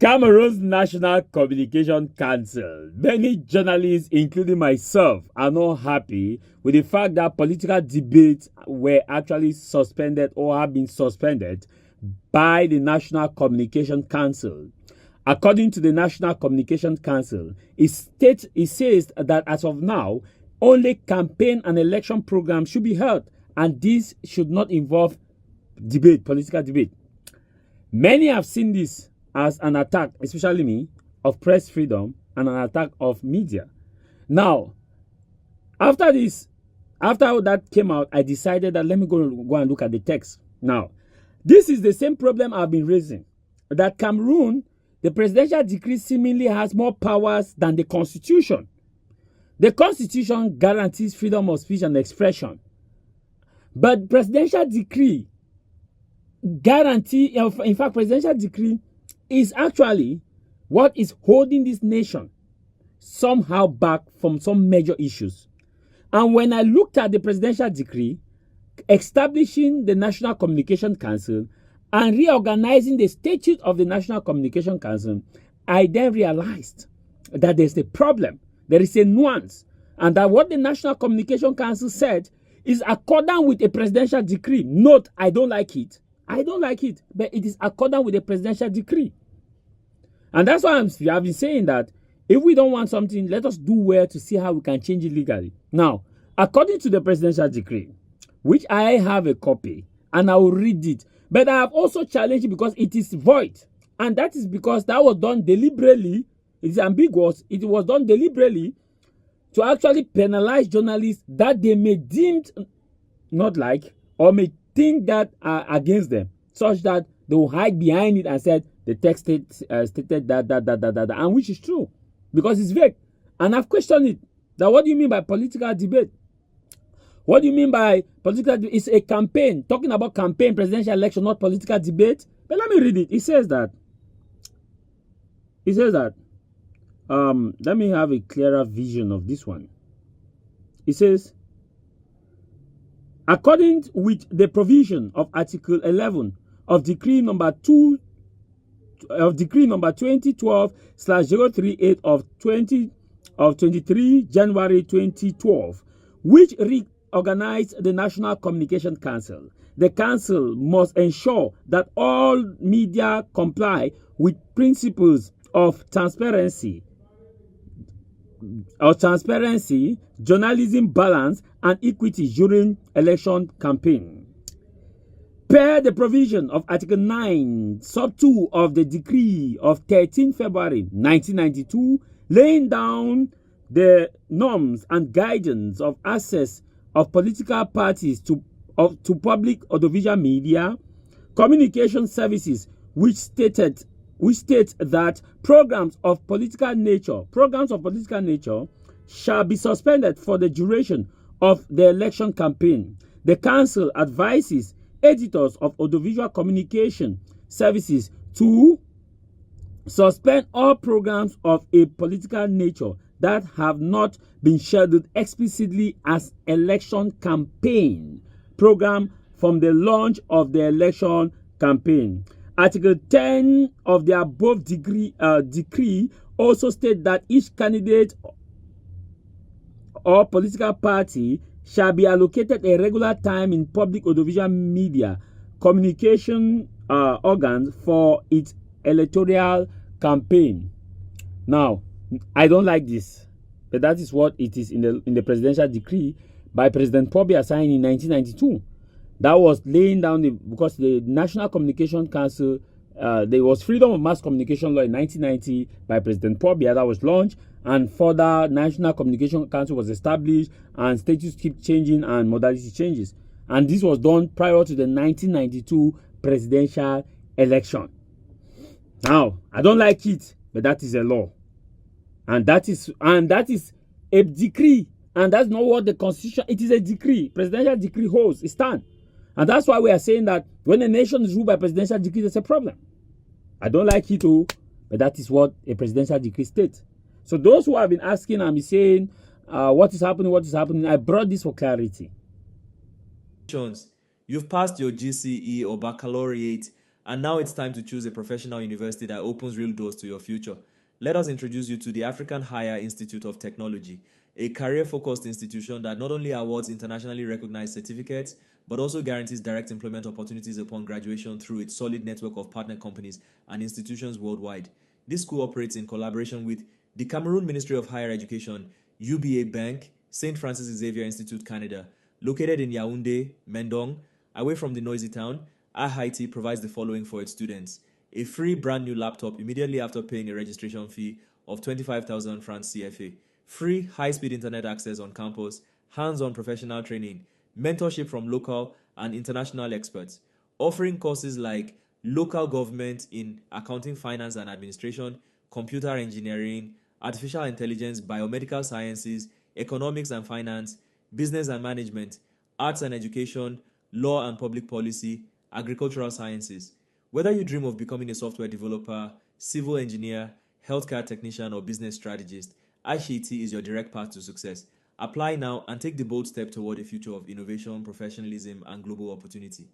Cameroon's National Communication Council. Many journalists, including myself, are not happy with the fact that political debates were actually suspended or have been suspended by the National Communication Council. According to the National Communication Council, it says that as of now, only campaign and election programs should be held, and this should not involve debate, political debate. Many have seen this as an attack, especially me, of press freedom and an attack of media. Now, after that came out, I decided that let me go and look at the text. Now, this is the same problem I've been raising, that Cameroon, the presidential decree seemingly has more powers than the constitution. The constitution guarantees freedom of speech and expression, but presidential decree presidential decree is actually what is holding this nation somehow back from some major issues. And when I looked at the presidential decree establishing the National Communication Council and reorganizing the statute of the National Communication Council, I then realized that there's a problem. There is a nuance. And that what the National Communication Council said is accordant with a presidential decree. Note, I don't like it. I don't like it, but it is accordant with a presidential decree. And that's why I've been saying that if we don't want something, let us do well to see how we can change it legally. Now, according to the presidential decree, which I have a copy, and I will read it, but I have also challenged it because it is void. And that is because that was done deliberately. It is ambiguous. It was done deliberately to actually penalize journalists that they may deem not like or may think that are against them, such that they will hide behind it and said the text stated that, and which is true because it's vague. And I've questioned it. That what do you mean by political debate? What do you mean by political debate? It's a campaign, talking about campaign, presidential election, not political debate. But let me read it. It says that. Let me have a clearer vision of this one. It says, according with the provision of Article 11 of Decree number 2012/038 of 23 January 2012, which reorganized the National Communication Council, the council must ensure that all media comply with principles of transparency, journalism balance, and equity during election campaign. Per the provision of Article 9, Sub 2 of the Decree of 13 February 1992, laying down the norms and guidance of access of political parties to public audiovisual media communication services, which states that programs of political nature shall be suspended for the duration of the election campaign. The council advises editors of audiovisual communication services to suspend all programs of a political nature that have not been scheduled explicitly as election campaign program from the launch of the election campaign. Article 10 of the above decree also states that each candidate or political party shall be allocated a regular time in public audiovisual media communication organs for its electoral campaign. Now, I don't like this, but that is what it is in the presidential decree by President Pobia signed in 1992. That was laying down because the National Communication Council, there was Freedom of Mass Communication Law in 1990 by President Pobia that was launched, and further National Communication Council was established, and statutes keep changing and modality changes. And this was done prior to the 1992 presidential election. Now, I don't like it, but that is a law, and that is a decree, and that's not what the constitution. It is a decree. Presidential decree holds. It stands. And that's why we are saying that when a nation is ruled by presidential decree, there's a problem. I don't like it too, but that is what a presidential decree states. So those who have been asking and be saying, what is happening, I brought this for clarity. You've passed your GCE or baccalaureate And now it's time to choose a professional university that opens real doors to your future. Let us introduce you to the African Higher Institute of Technology, a career-focused institution that not only awards internationally recognized certificates, but also guarantees direct employment opportunities upon graduation through its solid network of partner companies and institutions worldwide. This school operates in collaboration with the Cameroon Ministry of Higher Education, UBA Bank, St. Francis Xavier Institute, Canada. Located in Yaoundé, Mendong, away from the noisy town, IHIT provides the following for its students: a free brand new laptop immediately after paying a registration fee of 25,000 francs CFA, free high-speed internet access on campus, hands-on professional training, mentorship from local and international experts, offering courses like local government in accounting, finance and administration, computer engineering, artificial intelligence, biomedical sciences, economics and finance, business and management, arts and education, law and public policy, agricultural sciences. Whether you dream of becoming a software developer, civil engineer, healthcare technician, or business strategist, IHT is your direct path to success. Apply now and take the bold step toward a future of innovation, professionalism, and global opportunity.